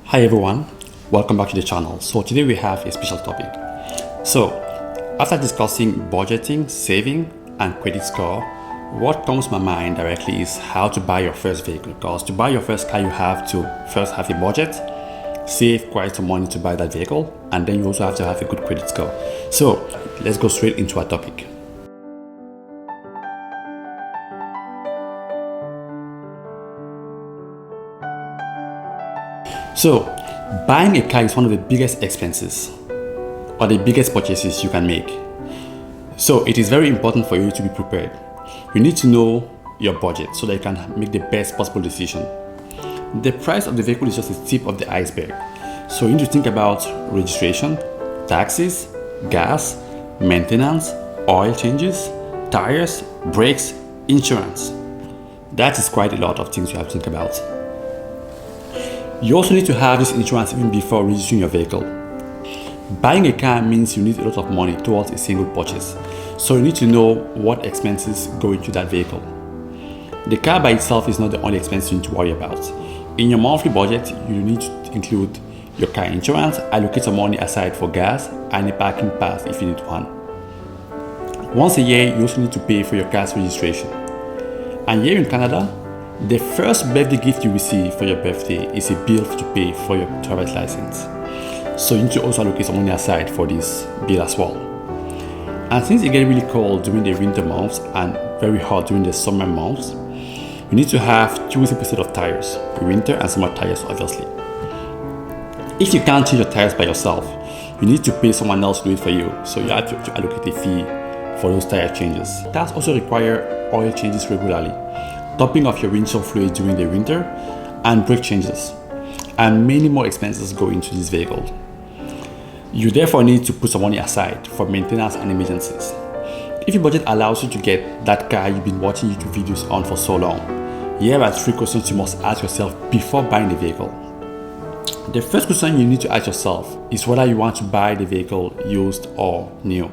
Hi everyone, welcome back to the channel. So today we have a special topic. So after discussing budgeting, saving and credit score, what comes to my mind directly is how to buy your first vehicle. Because to buy your first car, you have to first have a budget, save quite some money to buy that vehicle, and then you also have to have a good credit score. So let's go straight into our topic. So, buying a car is one of the biggest expenses or the biggest purchases you can make. So, it is very important for you to be prepared. You need to know your budget so that you can make the best possible decision. The price of the vehicle is just the tip of the iceberg. So, you need to think about registration, taxes, gas, maintenance, oil changes, tires, brakes, insurance. That is quite a lot of things you have to think about. You also need to have this insurance even before registering your vehicle. Buying a car means you need a lot of money towards a single purchase, so you need to know what expenses go into that vehicle. The car by itself is not the only expense you need to worry about. In your monthly budget, you need to include your car insurance, allocate some money aside for gas and a parking pass if you need one. Once a year, you also need to pay for your car's registration. And here in Canada, the first birthday gift you receive for your birthday is a bill to pay for your driver's license. So you need to also allocate some money aside for this bill as well. And since it gets really cold during the winter months and very hot during the summer months, you need to have two separate sets of tires, winter and summer tires obviously. If you can't change your tires by yourself, you need to pay someone else to do it for you. So you have to allocate a fee for those tire changes. Tires also require oil changes regularly, topping off your windshield fluid during the winter, and brake changes, and many more expenses go into this vehicle. You therefore need to put some money aside for maintenance and emergencies. If your budget allows you to get that car you've been watching YouTube videos on for so long, here are 3 questions you must ask yourself before buying the vehicle. The first question you need to ask yourself is whether you want to buy the vehicle used or new.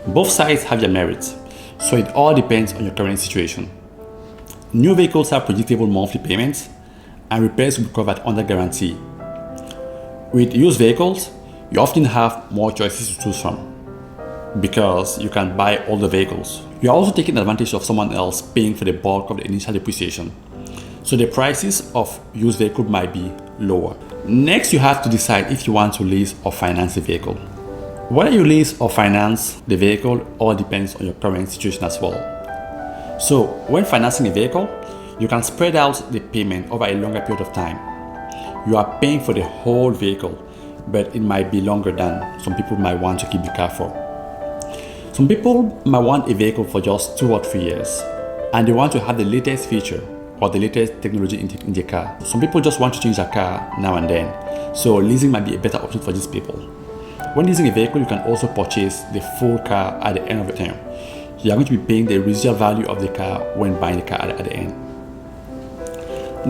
Both sides have their merits, so it all depends on your current situation. New vehicles have predictable monthly payments and repairs will be covered under guarantee. With used vehicles, you often have more choices to choose from because you can buy older vehicles. You are also taking advantage of someone else paying for the bulk of the initial depreciation. So the prices of used vehicles might be lower. Next, you have to decide if you want to lease or finance the vehicle. Whether you lease or finance the vehicle all depends on your current situation as well. So, when financing a vehicle, you can spread out the payment over a longer period of time. You are paying for the whole vehicle, but it might be longer than some people might want to keep the car for. Some people might want a vehicle for just 2 or 3 years, and they want to have the latest feature or the latest technology in the car. Some people just want to change their car now and then, so leasing might be a better option for these people. When leasing a vehicle, you can also purchase the full car at the end of the term. You are going to be paying the residual value of the car when buying the car at the end.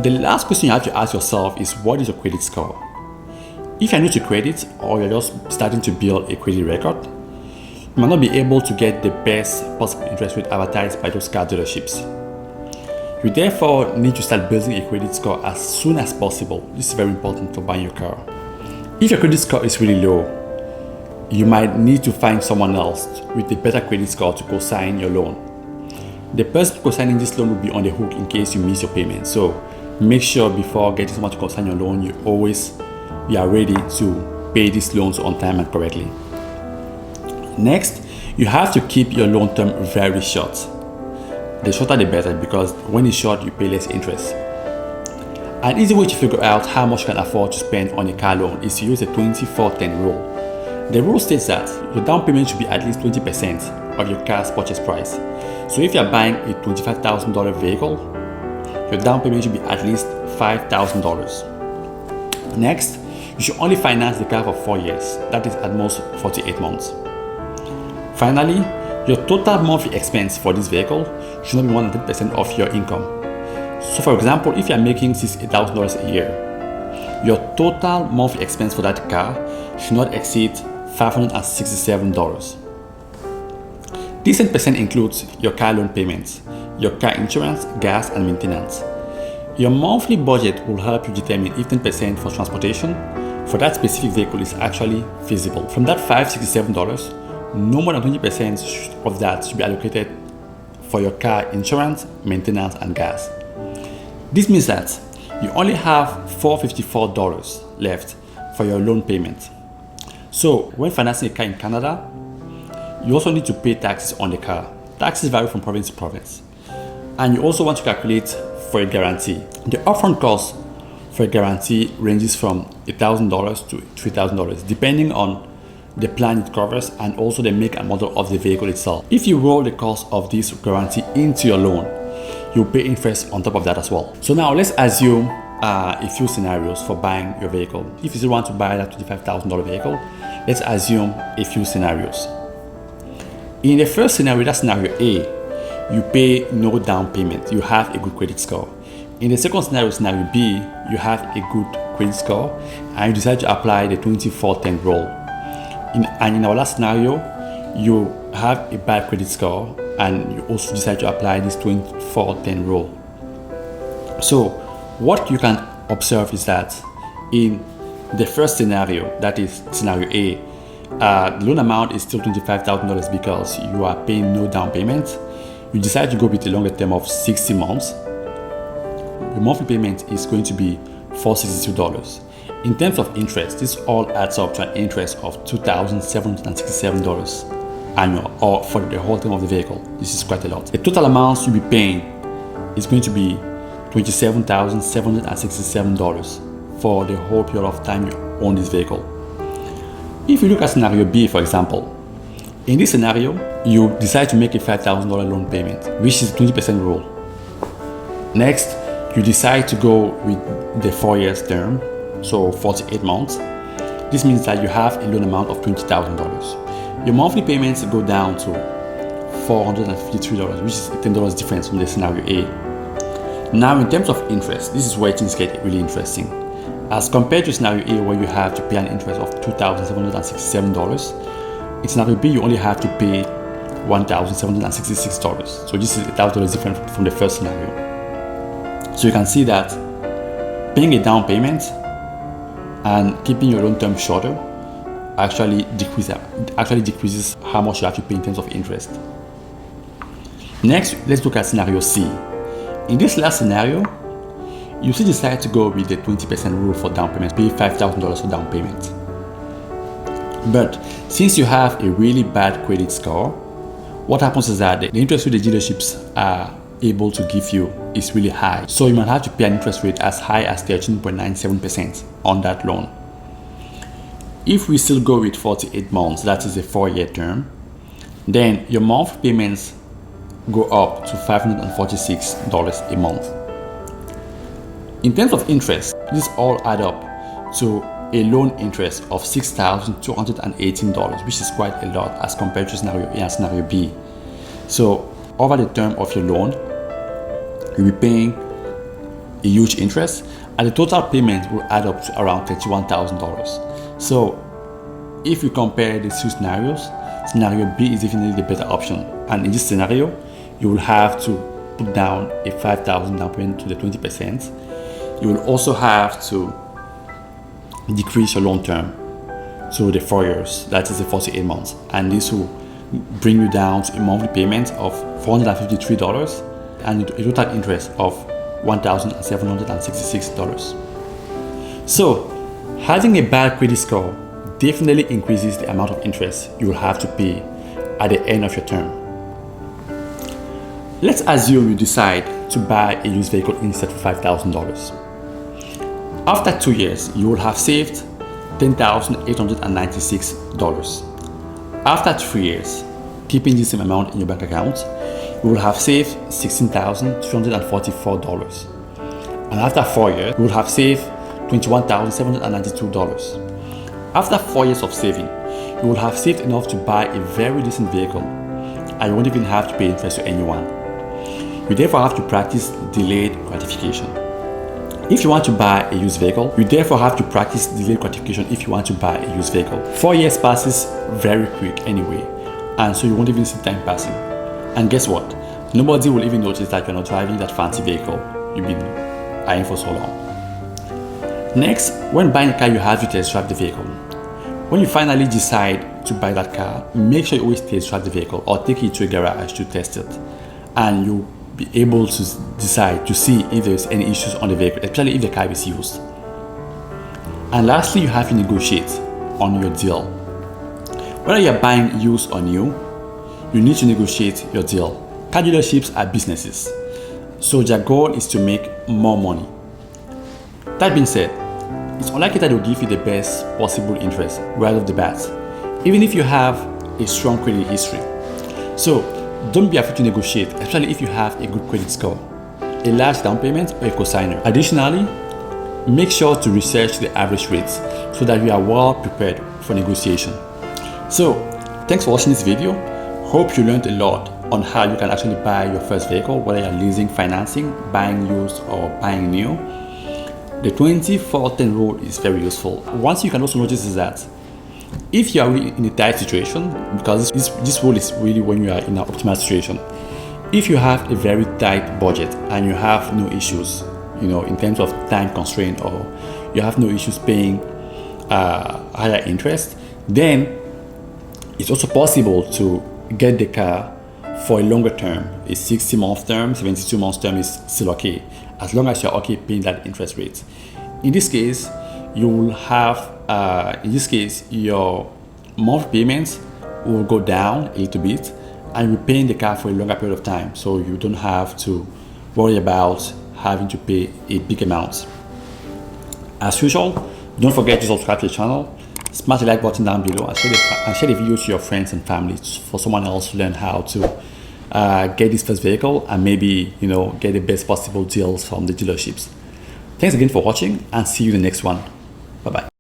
The last question you have to ask yourself is, what is your credit score? If you're new to credit or you're just starting to build a credit record, you might not be able to get the best possible interest rate advertised by those car dealerships. You therefore need to start building a credit score as soon as possible. This is very important for buying your car. If your credit score is really low, you might need to find someone else with a better credit score to co-sign your loan. The person co-signing this loan will be on the hook in case you miss your payment. So make sure before getting someone to co-sign your loan, you are ready to pay these loans on time and correctly. Next, you have to keep your loan term very short. The shorter the better, because when it's short, you pay less interest. An easy way to figure out how much you can afford to spend on a car loan is to use the 24-10 rule. The rule states that your down payment should be at least 20% of your car's purchase price. So if you are buying a $25,000 vehicle, your down payment should be at least $5,000. Next, you should only finance the car for 4 years, that is at most 48 months. Finally, your total monthly expense for this vehicle should not be more than 10% of your income. So for example, if you are making $68,000 a year, your total monthly expense for that car should not exceed $567. This 10% includes your car loan payments, your car insurance, gas and maintenance. Your monthly budget will help you determine if 10% for transportation for that specific vehicle is actually feasible. From that $567, no more than 20% of that should be allocated for your car insurance, maintenance, and gas. This means that you only have $454 left for your loan payment. So when financing a car in Canada, you also need to pay taxes on the car. Taxes vary from province to province. And you also want to calculate for a guarantee. The upfront cost for a guarantee ranges from $1,000 to $3,000 depending on the plan it covers and also the make and model of the vehicle itself. If you roll the cost of this guarantee into your loan, you'll pay interest on top of that as well. So now let's assume a few scenarios for buying your vehicle. If you still want to buy that $25,000 vehicle, let's assume a few scenarios. In the first scenario, that's scenario A, you pay no down payment. You have a good credit score. In the second scenario, scenario B, you have a good credit score and you decide to apply the 24-10 rule. In our last scenario, you have a bad credit score and you also decide to apply this 24-10 rule. So what you can observe is that in the first scenario, that is scenario A, the loan amount is still $25,000 because you are paying no down payment. You decide to go with a longer term of 60 months. The monthly payment is going to be $462. In terms of interest, this all adds up to an interest of $2,767 annual, or for the whole term of the vehicle. This is quite a lot. The total amount you'll be paying is going to be $27,767 for the whole period of time you own this vehicle. If you look at scenario B, for example, in this scenario, you decide to make a $5,000 loan payment, which is 20% rule. Next, you decide to go with the 4 years term, so 48 months. This means that you have a loan amount of $20,000. Your monthly payments go down to $453, which is a $10 difference from the scenario A. Now, in terms of interest, this is where things get really interesting. As compared to scenario A, where you have to pay an interest of $2,767, in scenario B, you only have to pay $1,766. So this is $1,000 different from the first scenario. So you can see that paying a down payment and keeping your loan term shorter actually decreases how much you have to pay in terms of interest. Next, let's look at scenario C. In this last scenario, you still decide to go with the 20% rule for down payment, pay $5,000 for down payment. But since you have a really bad credit score, what happens is that the interest rate the dealerships are able to give you is really high. So you might have to pay an interest rate as high as 13.97% on that loan. If we still go with 48 months, that is a 4-year term, then your monthly payments go up to $546 a month. In terms of interest, this all add up to a loan interest of $6,218, which is quite a lot as compared to scenario A and scenario B. So over the term of your loan, you'll be paying a huge interest, and the total payment will add up to around $31,000. So if you compare these two scenarios, scenario B is definitely the better option. And in this scenario, you will have to put down a $5,000 down payment to the 20%. You will also have to decrease your loan term to the 4 years, that is the 48 months, and this will bring you down to a monthly payment of $453 and a total interest of $1,766. So having a bad credit score definitely increases the amount of interest you will have to pay at the end of your term. Let's assume you decide to buy a used vehicle instead of $5,000. After 2 years, you will have saved $10,896. After 3 years, keeping the same amount in your bank account, you will have saved $16,244. And after 4 years, you will have saved $21,792. After 4 years of saving, you will have saved enough to buy a very decent vehicle, and you won't even have to pay interest to anyone. You therefore have to practice delayed gratification. If you want to buy a used vehicle, you therefore have to practice delayed gratification if you want to buy a used vehicle. 4 years passes very quick anyway, and so you won't even see time passing. And guess what? Nobody will even notice that you're not driving that fancy vehicle you've been are in for so long. Next, when buying a car, you have to test drive the vehicle. When you finally decide to buy that car, make sure you always test drive the vehicle or take it to a garage to test it. And you'll be able to decide to see if there's any issues on the vehicle, especially if the car is used. And lastly, you have to negotiate on your deal. Whether you're buying used or new, you need to negotiate your deal. Car dealerships are businesses, so their goal is to make more money. That being said, it's unlikely that they'll give you the best possible interest right off the bat, even if you have a strong credit history. So don't be afraid to negotiate, especially if you have a good credit score, a large down payment, or a cosigner. Additionally, make sure to research the average rates so that you are well prepared for negotiation. So thanks for watching this video. Hope you learned a lot on how you can actually buy your first vehicle, whether you're leasing, financing, buying used, or buying new. The 20-40-10 rule is very useful. One thing you can also notice is that if you are really in a tight situation, because this rule is really when you are in an optimal situation, if you have a very tight budget and you have no issues, in terms of time constraint, or you have no issues paying higher interest, then it's also possible to get the car for a longer term. A 60-month term, 72-month term is still okay, as long as you're okay paying that interest rate. In this case, you will have, your monthly payments will go down a little bit, and you're paying the car for a longer period of time, so you don't have to worry about having to pay a big amount. As usual, don't forget to subscribe to the channel, smash the like button down below, and share the video to your friends and family for someone else to learn how to get this first vehicle and maybe get the best possible deals from the dealerships. Thanks again for watching, and see you in the next one. Bye bye.